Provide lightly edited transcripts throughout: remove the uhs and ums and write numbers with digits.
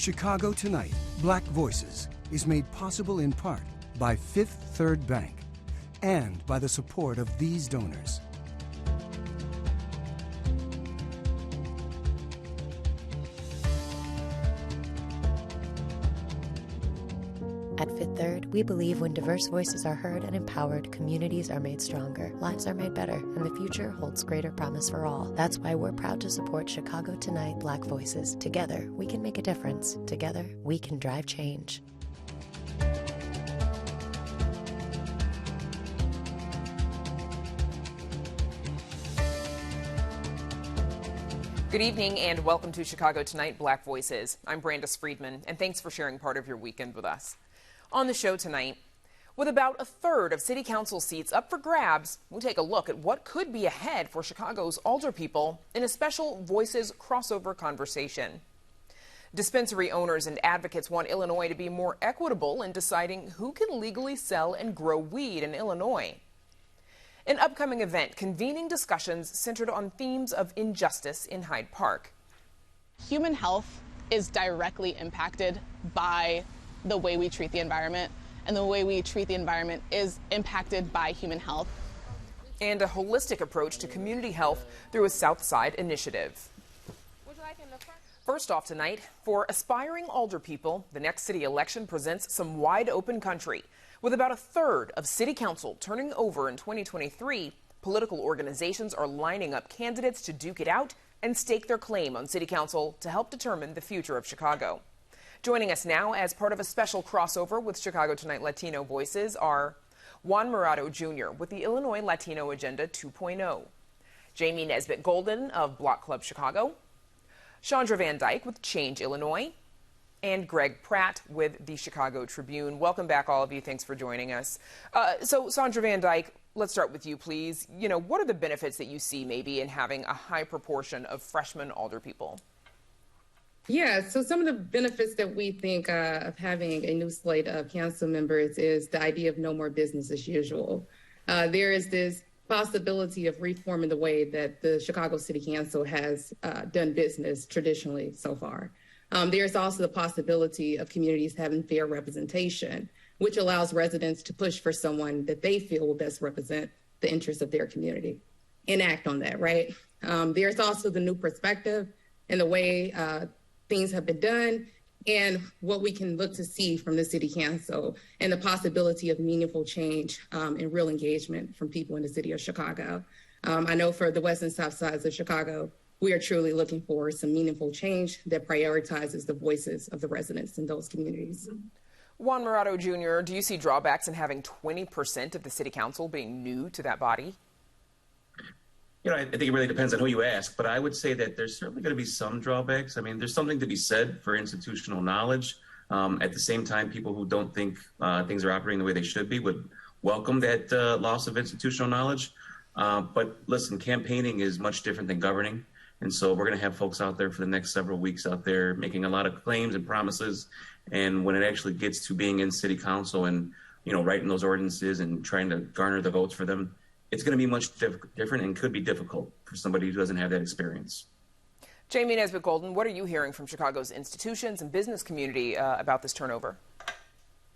Chicago Tonight, Black Voices is made possible in part by Fifth Third Bank and by the support of these donors. At Fifth Third, we believe when diverse voices are heard and empowered, communities are made stronger, lives are made better, and the future holds greater promise for all. That's why we're proud to support Chicago Tonight Black Voices. Together, we can make a difference. Together, we can drive change. Good evening and welcome to Chicago Tonight Black Voices. I'm Brandis Friedman, and thanks for sharing part of your weekend with us. On the show tonight, with about a third of city council seats up for grabs, we'll take a look at what could be ahead for Chicago's alderpeople in a special Voices crossover conversation. Dispensary owners and advocates want Illinois to be more equitable in deciding who can legally sell and grow weed in Illinois. An upcoming event convening discussions centered on themes of injustice in Hyde Park. Human health is directly impacted by the way we treat the environment, and the way we treat the environment is impacted by human health. And a holistic approach to community health through a South Side initiative. First off tonight, for aspiring alderpeople, the next city election presents some wide open country. With about a third of city council turning over in 2023, political organizations are lining up candidates to duke it out and stake their claim on city council to help determine the future of Chicago. Joining us now as part of a special crossover with Chicago Tonight Latino Voices are Juan Murado Jr. with the Illinois Latino Agenda 2.0, Jamie Nesbitt Golden of Block Club Chicago, Chandra Van Dyke with Change Illinois, and Greg Pratt with the Chicago Tribune. Welcome back, all of you. Thanks for joining us. So, Chandra Van Dyke, let's start with you, please. What are the benefits that you see maybe in having a high proportion of freshman alderpeople? Yeah, so some of the benefits that we think of having a new slate of council members is the idea of no more business as usual. There is this possibility of reforming the way that the Chicago City Council has done business traditionally so far. There's also the possibility of communities having fair representation, which allows residents to push for someone that they feel will best represent the interests of their community and act on that, right? There's also the new perspective and the way things have been done and what we can look to see from the city council and the possibility of meaningful change and real engagement from people in the city of Chicago. I know for the west and south sides of Chicago, we are truly looking for some meaningful change that prioritizes the voices of the residents in those communities. Juan Murado Jr., do you see drawbacks in having 20% of the city council being new to that body? I think it really depends on who you ask, but I would say that there's certainly going to be some drawbacks. I mean, there's something to be said for institutional knowledge. At the same time, people who don't think things are operating the way they should be would welcome that loss of institutional knowledge. But listen, campaigning is much different than governing. And so we're going to have folks out there for the next several weeks out there making a lot of claims and promises. And when it actually gets to being in city council and, writing those ordinances and trying to garner the votes for them, it's going to be much different and could be difficult for somebody who doesn't have that experience. Jamie Nesbitt Golden, what are you hearing from Chicago's institutions and business community about this turnover?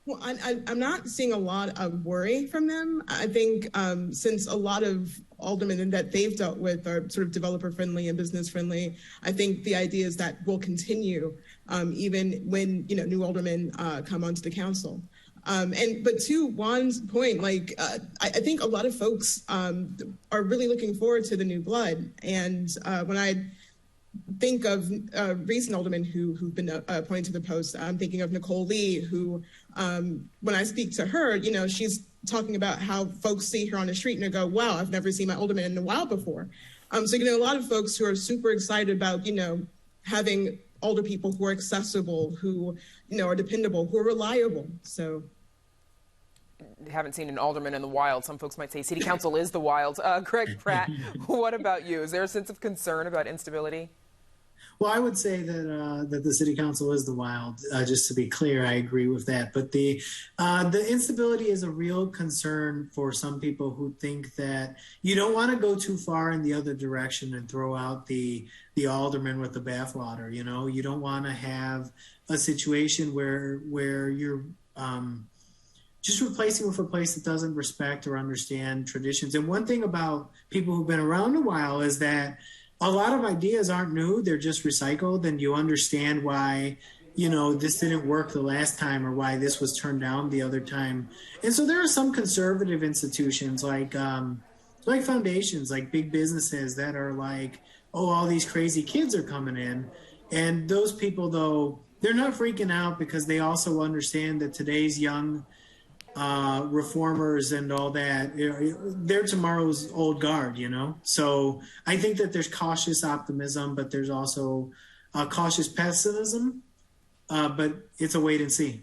Well, I'm not seeing a lot of worry from them. I think since a lot of aldermen that they've dealt with are sort of developer friendly and business friendly, I think the idea is that will continue even when new aldermen come onto the council. But to Juan's point, I think a lot of folks are really looking forward to the new blood. And when I think of recent aldermen who've been appointed to the post, I'm thinking of Nicole Lee, who, when I speak to her, she's talking about how folks see her on the street and they go, wow, I've never seen my alderman in a while before. So, a lot of folks who are super excited about, having older people who are accessible, who, are dependable, who are reliable. So. Haven't seen an alderman in the wild. Some folks might say city council is the wild. Greg Pratt, what about you? Is there a sense of concern about instability? Well, I would say that that the city council is the wild. Just to be clear, I agree with that. But the instability is a real concern for some people who think that you don't want to go too far in the other direction and throw out the alderman with the bathwater. You know, you don't want to have a situation where you're just replacing with a place that doesn't respect or understand traditions. And one thing about people who've been around a while is that a lot of ideas aren't new, they're just recycled, and you understand why, you know, this didn't work the last time or why this was turned down the other time. And so there are some conservative institutions like foundations, like big businesses that are like, oh, all these crazy kids are coming in. And those people, though, they're not freaking out because they also understand that today's young reformers and all that, they're tomorrow's old guard, you know? So I think that there's cautious optimism, but there's also cautious pessimism, but it's a wait and see.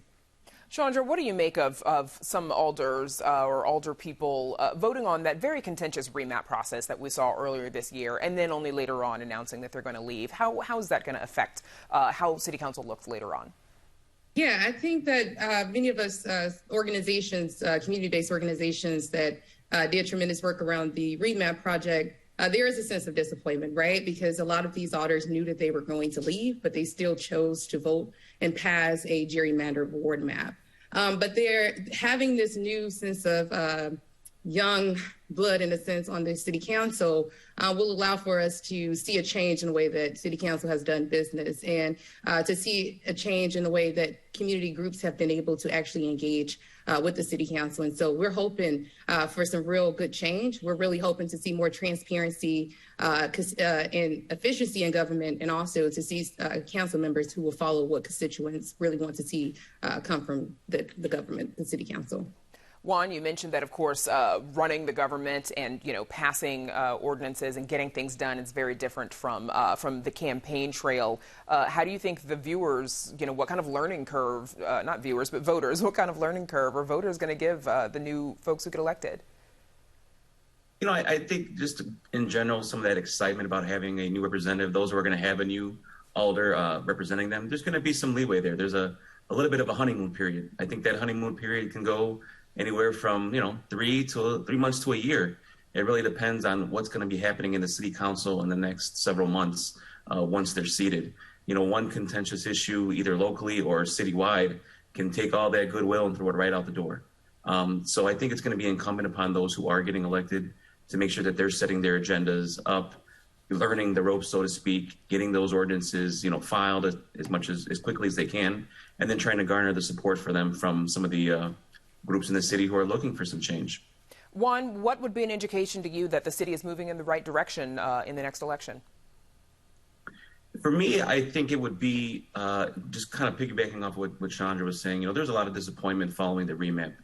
Chandra, what do you make of some alders or alder people voting on that very contentious remap process that we saw earlier this year, and then only later on announcing that they're going to leave? How is that going to affect how City Council looks later on? Yeah, I think that many of us organizations, community-based organizations that did tremendous work around the remap project, there is a sense of disappointment, right? Because a lot of these alders knew that they were going to leave, but they still chose to vote and pass a gerrymandered ward map. But they're having this new sense of young blood, in a sense, on the city council will allow for us to see a change in the way that city council has done business, and to see a change in the way that community groups have been able to actually engage with the city council. And so we're hoping for some real good change. We're really hoping to see more transparency and efficiency in government, and also to see council members who will follow what constituents really want to see come from the government, the city council. Juan, you mentioned that, of course, running the government and, you know, passing ordinances and getting things done is very different from the campaign trail. How do you think the viewers, you know, what kind of learning curve, not viewers, but voters, what kind of learning curve are voters going to give the new folks who get elected? You know, I think just in general, some of that excitement about having a new representative, those who are going to have a new alder representing them, there's going to be some leeway there. There's a little bit of a honeymoon period. I think that honeymoon period can go anywhere from, 3 months to a year. It really depends on what's going to be happening in the city council in the next several months once they're seated. You know, one contentious issue, either locally or citywide, can take all that goodwill and throw it right out the door. So I think it's going to be incumbent upon those who are getting elected to make sure that they're setting their agendas up, learning the ropes, so to speak, getting those ordinances, filed as quickly as they can, and then trying to garner the support for them from some of the groups in the city who are looking for some change. Juan, what would be an indication to you that the city is moving in the right direction in the next election? For me, I think it would be just kind of piggybacking off what Chandra was saying. There's a lot of disappointment following the remap.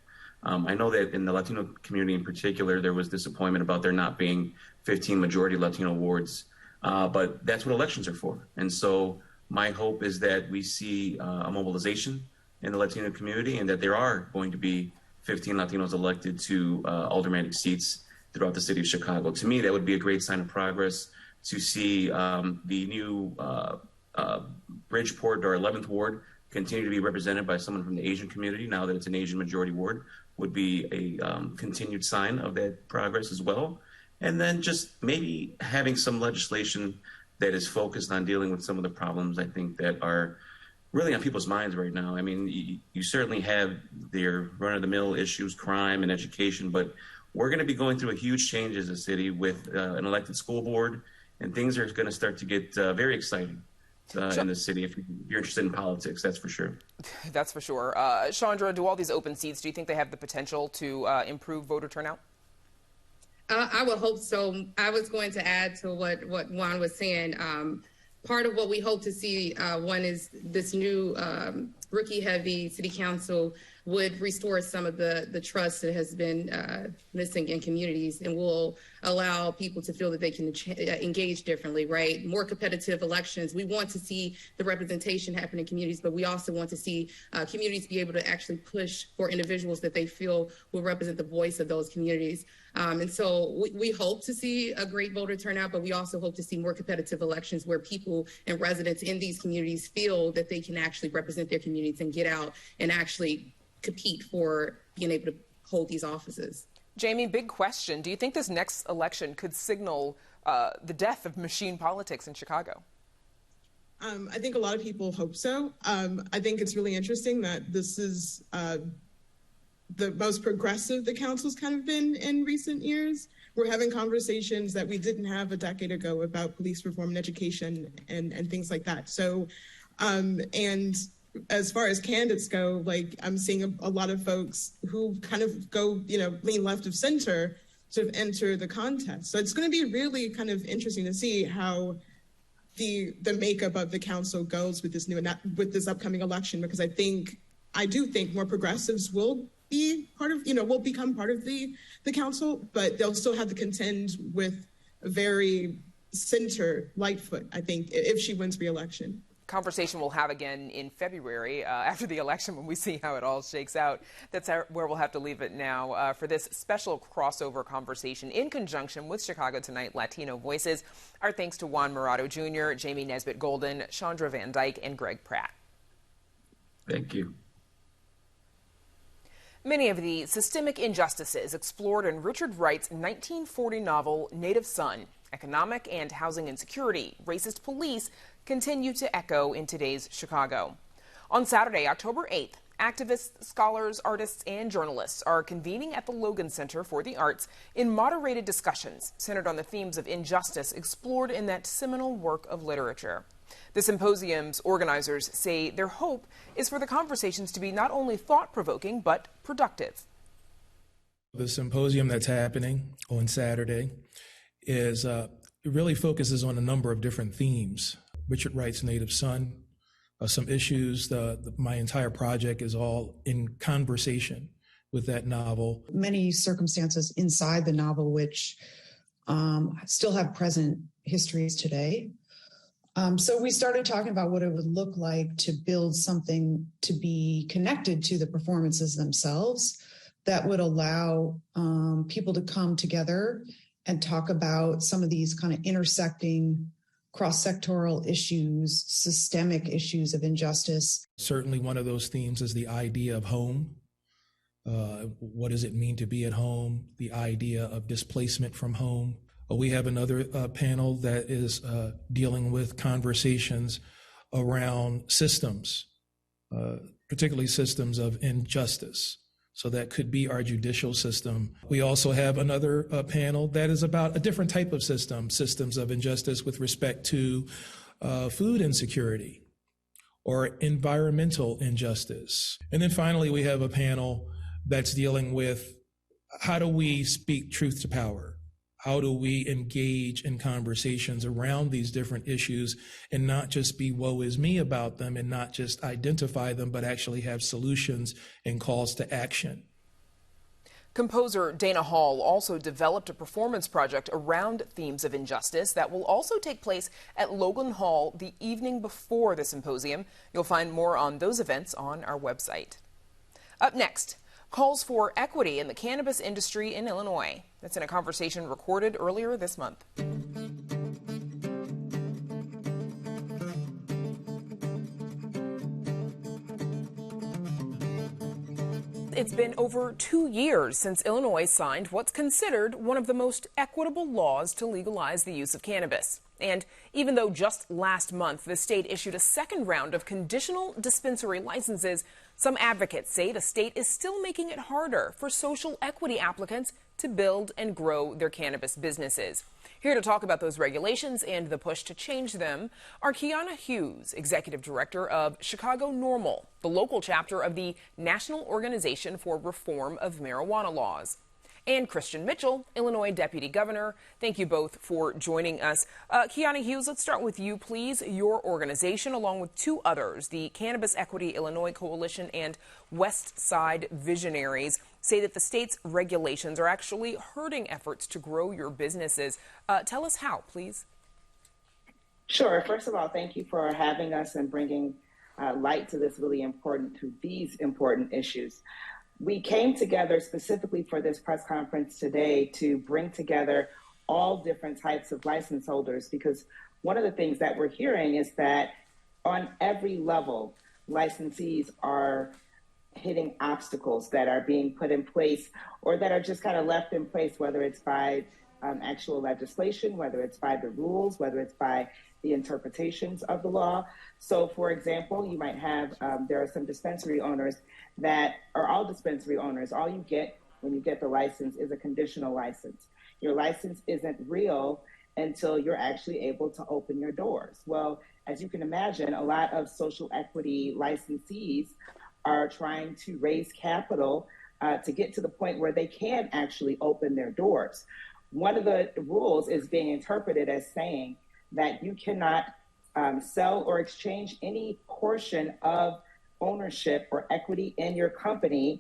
I know that in the Latino community in particular, there was disappointment about there not being 15 majority Latino wards, but that's what elections are for. And so my hope is that we see a mobilization in the Latino community, and that there are going to be 15 Latinos elected to aldermanic seats throughout the city of Chicago. To me, that would be a great sign of progress to see the new Bridgeport or 11th Ward continue to be represented by someone from the Asian community. Now that it's an Asian majority ward, would be a continued sign of that progress as well. And then just maybe having some legislation that is focused on dealing with some of the problems I think that are really on people's minds right now. I mean, you certainly have their run-of-the-mill issues, crime and education, but we're going to be going through a huge change as a city with an elected school board, and things are going to start to get very exciting in the city. If you're interested in politics, that's for sure. That's for sure. Chandra, do all these open seats, do you think they have the potential to improve voter turnout? I would hope so. I was going to add to what Juan was saying. Part of what we hope to see, one is this new rookie-heavy city council would restore some of the trust that has been missing in communities and will allow people to feel that they can engage differently, right? More competitive elections. We want to see the representation happen in communities, but we also want to see communities be able to actually push for individuals that they feel will represent the voice of those communities. And so we hope to see a great voter turnout, but we also hope to see more competitive elections where people and residents in these communities feel that they can actually represent their communities and get out and actually compete for being able to hold these offices. Jamie, big question. Do you think this next election could signal the death of machine politics in Chicago? I think a lot of people hope so. I think it's really interesting that this is the most progressive the council's kind of been in recent years. We're having conversations that we didn't have a decade ago about police reform and education and things like that. So, and as far as candidates go, like I'm seeing a lot of folks who kind of go, lean left of center sort of enter the contest. So it's going to be really kind of interesting to see how the makeup of the council goes with this upcoming election, because I do think more progressives will be part of, will become part of the council, but they'll still have to contend with a very center Lightfoot, I think, if she wins re-election. Conversation we'll have again in February after the election when we see how it all shakes out. That's where we'll have to leave it now for this special crossover conversation in conjunction with Chicago Tonight Latino Voices. Our thanks to Juan Morado Jr., Jamie Nesbitt Golden, Chandra Van Dyke, and Greg Pratt. Thank you. Many of the systemic injustices explored in Richard Wright's 1940 novel Native Son, economic and housing insecurity, racist police, continue to echo in today's Chicago. On Saturday, October 8th, activists, scholars, artists, and journalists are convening at the Logan Center for the Arts in moderated discussions centered on the themes of injustice explored in that seminal work of literature. The symposium's organizers say their hope is for the conversations to be not only thought-provoking, but productive. The symposium that's happening on Saturday is it really focuses on a number of different themes. Richard Wright's Native Son, some issues. My entire project is all in conversation with that novel. Many circumstances inside the novel which still have present histories today. So we started talking about what it would look like to build something to be connected to the performances themselves that would allow people to come together and talk about some of these kind of intersecting cross-sectoral issues, systemic issues of injustice. Certainly one of those themes is the idea of home. What does it mean to be at home? The idea of displacement from home. We have another panel that is dealing with conversations around systems, particularly systems of injustice. So that could be our judicial system. We also have another panel that is about a different type of systems of injustice with respect to food insecurity or environmental injustice. And then finally, we have a panel that's dealing with how do we speak truth to power? How do we engage in conversations around these different issues and not just be woe is me about them and not just identify them, but actually have solutions and calls to action? Composer Dana Hall also developed a performance project around themes of injustice that will also take place at Logan Hall the evening before the symposium. You'll find more on those events on our website. Up next, calls for equity in the cannabis industry in Illinois. That's in a conversation recorded earlier this month. It's been over 2 years since Illinois signed what's considered one of the most equitable laws to legalize the use of cannabis. And even though just last month the state issued a second round of conditional dispensary licenses, some advocates say the state is still making it harder for social equity applicants to build and grow their cannabis businesses. Here to talk about those regulations and the push to change them are Kiana Hughes, Executive Director of Chicago NORML, the local chapter of the National Organization for Reform of Marijuana Laws, and Christian Mitchell, Illinois Deputy Governor. Thank you both for joining us. Kiana Hughes, let's start with you, please. Your organization, along with two others, the Cannabis Equity Illinois Coalition and West Side Visionaries, say that the state's regulations are actually hurting efforts to grow your businesses. Tell us how, please. Sure. First of all, thank you for having us and bringing light to these important issues. We came together specifically for this press conference today to bring together all different types of license holders, because one of the things that we're hearing is that on every level, licensees are hitting obstacles that are being put in place or that are just kind of left in place, whether it's by actual legislation, whether it's by the rules, whether it's by the interpretations of the law. So, for example, you might have, there are some dispensary owners that are all dispensary owners. All you get when you get the license is a conditional license. Your license isn't real until you're actually able to open your doors. Well, as you can imagine, a lot of social equity licensees are trying to raise capital to get to the point where they can actually open their doors. One of the rules is being interpreted as saying that you cannot sell or exchange any portion of ownership or equity in your company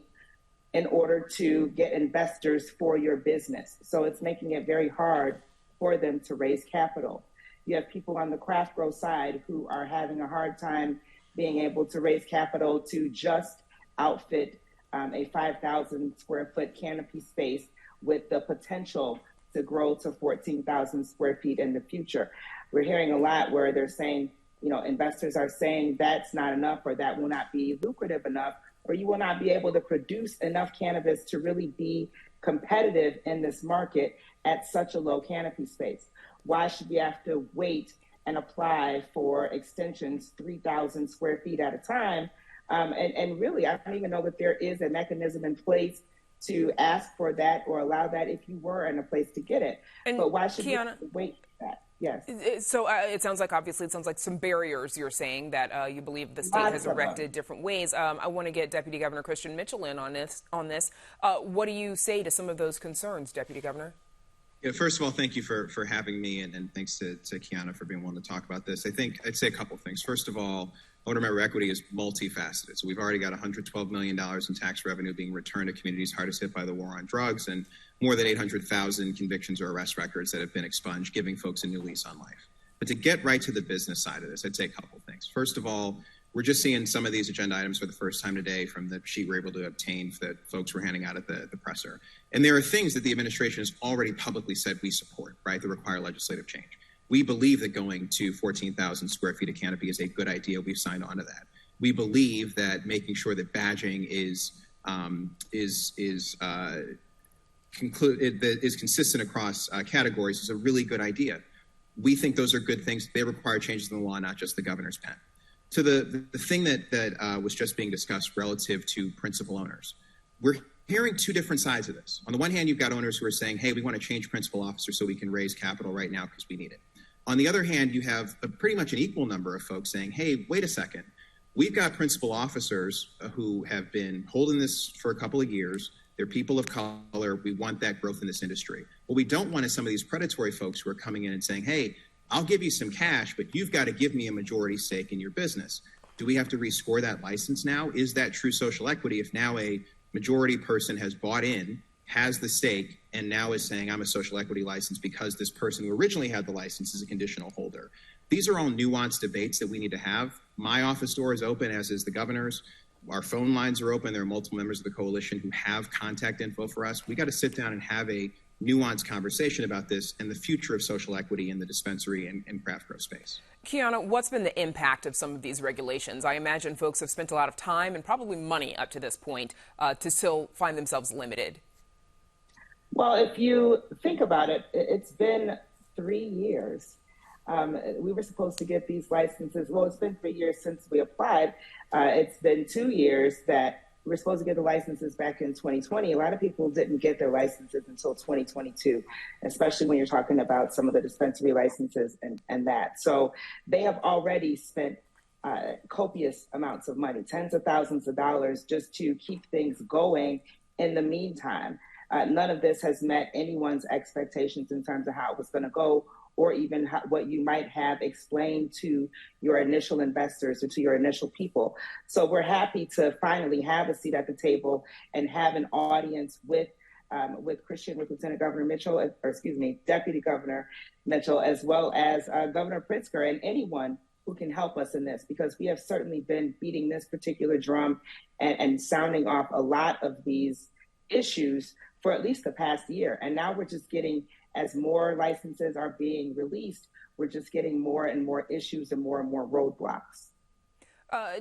in order to get investors for your business. So it's making it very hard for them to raise capital. You have people on the craft grow side who are having a hard time being able to raise capital to just outfit a 5,000 square foot canopy space with the potential to grow to 14,000 square feet in the future. We're hearing a lot where they're saying, investors are saying that's not enough, or that will not be lucrative enough, or you will not be able to produce enough cannabis to really be competitive in this market at such a low canopy space. Why should we have to wait and apply for extensions 3,000 square feet at a time? And really, I don't even know that there is a mechanism in place to ask for that or allow that if you were in a place to get it. But why should we wait for that? Yes. So it sounds like some barriers you're saying that you believe the state has erected different ways. I want to get Deputy Governor Christian Mitchell in on this. What do you say to some of those concerns, Deputy Governor? Yeah, first of all, thank you for having me, and thanks to Kiana for being willing to talk about this. I think I'd say a couple things. First of all, owner member equity is multifaceted. So we've already got $112 million in tax revenue being returned to communities hardest hit by the war on drugs, and more than 800,000 convictions or arrest records that have been expunged, giving folks a new lease on life. But to get right to the business side of this, I'd say a couple things. First of all, we're just seeing some of these agenda items for the first time today from the sheet we're able to obtain that folks were handing out at the presser. And there are things that the administration has already publicly said we support, right, that require legislative change. We believe that going to 14,000 square feet of canopy is a good idea. We've signed on to that. We believe that making sure that badging is consistent across categories is a really good idea. We think those are good things. They require changes in the law, not just the governor's pen. To the thing that was just being discussed relative to principal owners, we're hearing two different sides of this. On the one hand, you've got owners who are saying, hey, we want to change principal officer so we can raise capital right now because we need it. On the other hand, you have pretty much an equal number of folks saying, hey, wait a second. We've got principal officers who have been holding this for a couple of years. They're people of color. We want that growth in this industry. What we don't want is some of these predatory folks who are coming in and saying, hey, I'll give you some cash, but you've got to give me a majority stake in your business. Do we have to rescore that license now? Is that true social equity if now a majority person has bought in, has the stake, and now is saying I'm a social equity license because this person who originally had the license is a conditional holder? These are all nuanced debates that we need to have. My office door is open, as is the governor's. Our phone lines are open. There are multiple members of the coalition who have contact info for us. We got to sit down and have a nuanced conversation about this and the future of social equity in the dispensary and craft grow space. Kiana, what's been the impact of some of these regulations? I imagine folks have spent a lot of time and probably money up to this point to still find themselves limited. Well, if you think about it, it's been 3 years. We were supposed to get these licenses. Well, it's been 3 years since we applied. It's been 2 years that we were supposed to get the licenses back in 2020. A lot of people didn't get their licenses until 2022, especially when you're talking about some of the dispensary licenses and that. So they have already spent copious amounts of money, tens of thousands of dollars, just to keep things going in the meantime. None of this has met anyone's expectations in terms of how it was going to go, or even what you might have explained to your initial investors or to your initial people. So we're happy to finally have a seat at the table and have an audience with Christian, with Lieutenant Governor Mitchell, or excuse me, Deputy Governor Mitchell, as well as Governor Pritzker, and anyone who can help us in this, because we have certainly been beating this particular drum and sounding off a lot of these issues for at least the past year. And now we're just getting, as more licenses are being released, we're just getting more and more issues and more roadblocks.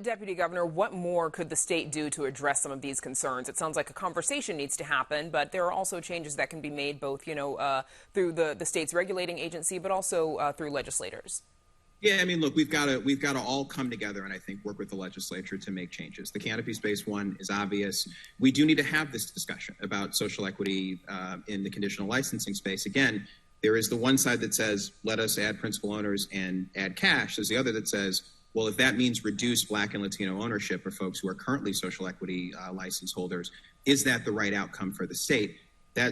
Deputy Governor, what more could the state do to address some of these concerns? It sounds like a conversation needs to happen, but there are also changes that can be made both, through the state's regulating agency, but also through legislators. Yeah, I mean, look, we've got to all come together and I think work with the legislature to make changes. The canopy-based one is obvious. We do need to have this discussion about social equity in the conditional licensing space. Again, there is the one side that says, let us add principal owners and add cash. There's the other that says, well, if that means reduce Black and Latino ownership for folks who are currently social equity license holders, is that the right outcome for the state?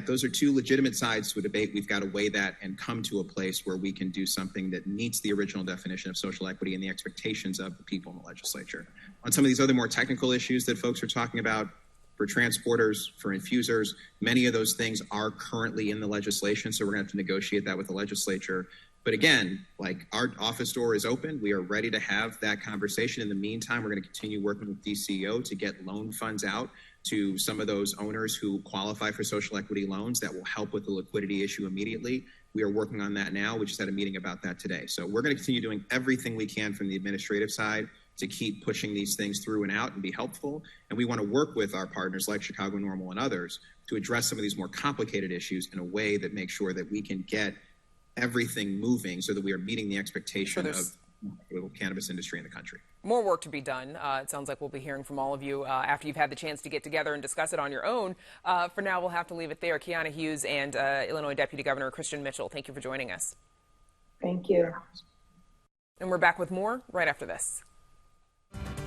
Those are two legitimate sides to a debate. We've got to weigh that and come to a place where we can do something that meets the original definition of social equity and the expectations of the people in the legislature. On some of these other more technical issues that folks are talking about, for transporters, for infusers, many of those things are currently in the legislation, so we're going to have to negotiate that with the legislature. But again, like, our office door is open. We are ready to have that conversation. In the meantime, we're going to continue working with DCO to get loan funds out to some of those owners who qualify for social equity loans that will help with the liquidity issue immediately. We are working on that now. We just had a meeting about that today. So we're going to continue doing everything we can from the administrative side to keep pushing these things through and out and be helpful. And we want to work with our partners like Chicago Normal and others to address some of these more complicated issues in a way that makes sure that we can get everything moving so that we are meeting the expectation of the cannabis industry in the country. More work to be done. It sounds like we'll be hearing from all of you after you've had the chance to get together and discuss it on your own. For now, we'll have to leave it there. Kiana Hughes and Illinois Deputy Governor Christian Mitchell, thank you for joining us. Thank you. And we're back with more right after this.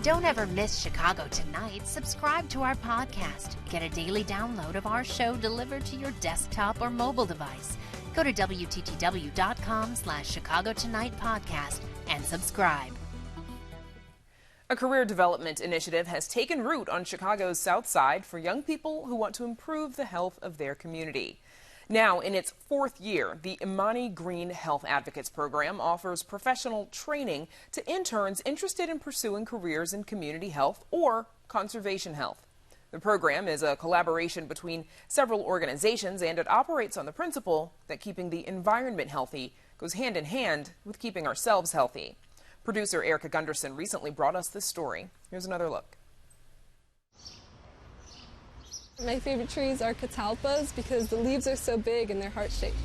Don't ever miss Chicago Tonight. Subscribe to our podcast. Get a daily download of our show delivered to your desktop or mobile device. Go to WTTW.com/Chicago Tonight Podcast and subscribe. A career development initiative has taken root on Chicago's South Side for young people who want to improve the health of their community. Now, in its fourth year, the Imani Green Health Advocates Program offers professional training to interns interested in pursuing careers in community health or conservation health. The program is a collaboration between several organizations, and it operates on the principle that keeping the environment healthy goes hand in hand with keeping ourselves healthy. Producer Erica Gunderson recently brought us this story. Here's another look. My favorite trees are catalpas because the leaves are so big and they're heart-shaped.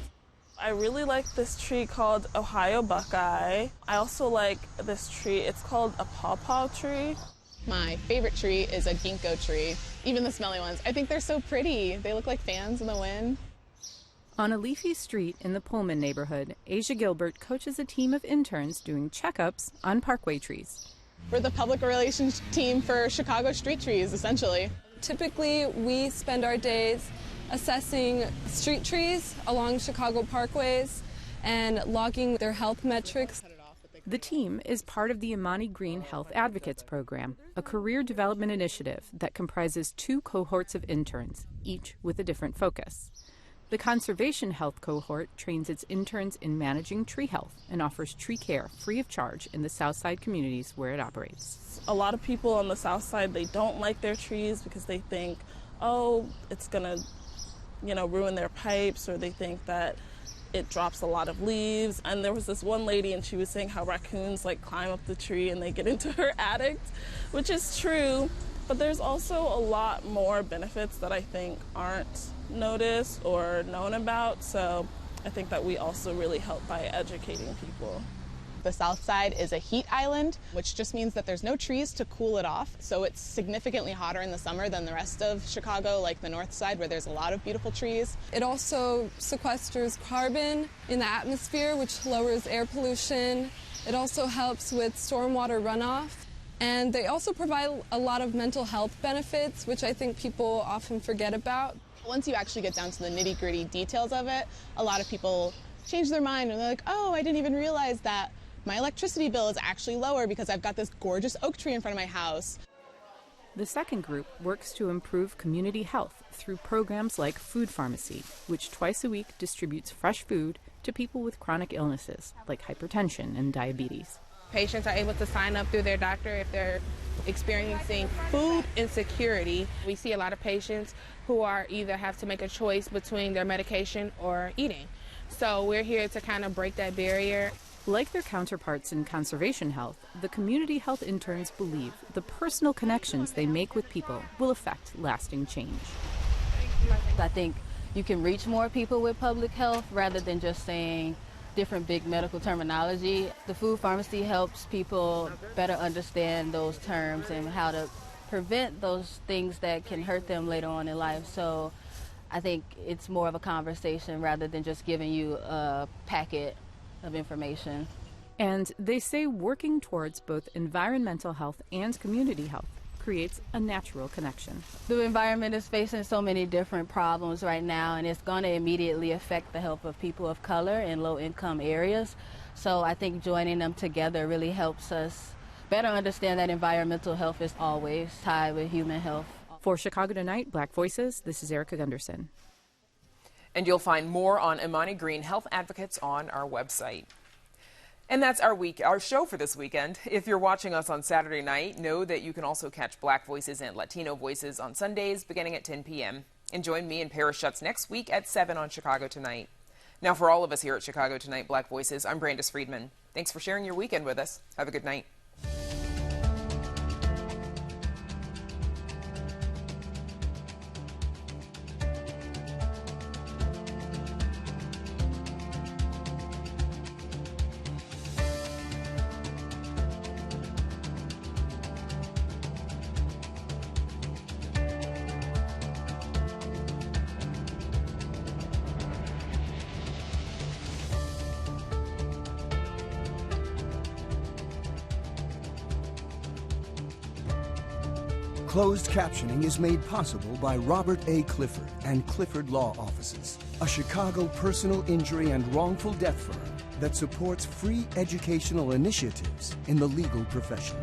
I really like this tree called Ohio Buckeye. I also like this tree. It's called a pawpaw tree. My favorite tree is a ginkgo tree, even the smelly ones. I think they're so pretty. They look like fans in the wind. On a leafy street in the Pullman neighborhood, Asia Gilbert coaches a team of interns doing checkups on parkway trees. We're the public relations team for Chicago street trees, essentially. Typically, we spend our days assessing street trees along Chicago parkways and logging their health metrics. The team is part of the Imani Green Health Advocates Program, a career development initiative that comprises 2 cohorts of interns, each with a different focus. The Conservation Health cohort trains its interns in managing tree health and offers tree care free of charge in the Southside communities where it operates. A lot of people on the South Side, they don't like their trees because they think, oh, it's gonna, ruin their pipes, or they think that it drops a lot of leaves. And there was this one lady, and she was saying how raccoons climb up the tree and they get into her attic, which is true. But there's also a lot more benefits that I think aren't noticed or known about. So I think that we also really help by educating people. The South Side is a heat island, which just means that there's no trees to cool it off. So it's significantly hotter in the summer than the rest of Chicago, like the North Side, where there's a lot of beautiful trees. It also sequesters carbon in the atmosphere, which lowers air pollution. It also helps with stormwater runoff. And they also provide a lot of mental health benefits, which I think people often forget about. Once you actually get down to the nitty-gritty details of it, a lot of people change their mind and they're like, oh, I didn't even realize that my electricity bill is actually lower because I've got this gorgeous oak tree in front of my house. The second group works to improve community health through programs like Food Pharmacy, which twice a week distributes fresh food to people with chronic illnesses like hypertension and diabetes. Patients are able to sign up through their doctor if they're experiencing food insecurity. We see a lot of patients who are either have to make a choice between their medication or eating. So we're here to kind of break that barrier. Like their counterparts in conservation health, the community health interns believe the personal connections they make with people will affect lasting change. I think you can reach more people with public health rather than just saying different big medical terminology. The food pharmacy helps people better understand those terms and how to prevent those things that can hurt them later on in life. So I think it's more of a conversation rather than just giving you a packet of information. And they say working towards both environmental health and community health creates a natural connection. The environment is facing so many different problems right now, and it's going to immediately affect the health of people of color in low-income areas. So I think joining them together really helps us better understand that environmental health is always tied with human health. For Chicago Tonight, Black Voices, this is Erica Gunderson. And you'll find more on Imani Green Health Advocates on our website. And that's our show for this weekend. If you're watching us on Saturday night, know that you can also catch Black Voices and Latino Voices on Sundays beginning at 10 p.m. And join me and Paris Schutz next week at 7 on Chicago Tonight. Now, for all of us here at Chicago Tonight Black Voices, I'm Brandis Friedman. Thanks for sharing your weekend with us. Have a good night. Closed captioning is made possible by Robert A. Clifford and Clifford Law Offices, a Chicago personal injury and wrongful death firm that supports free educational initiatives in the legal profession.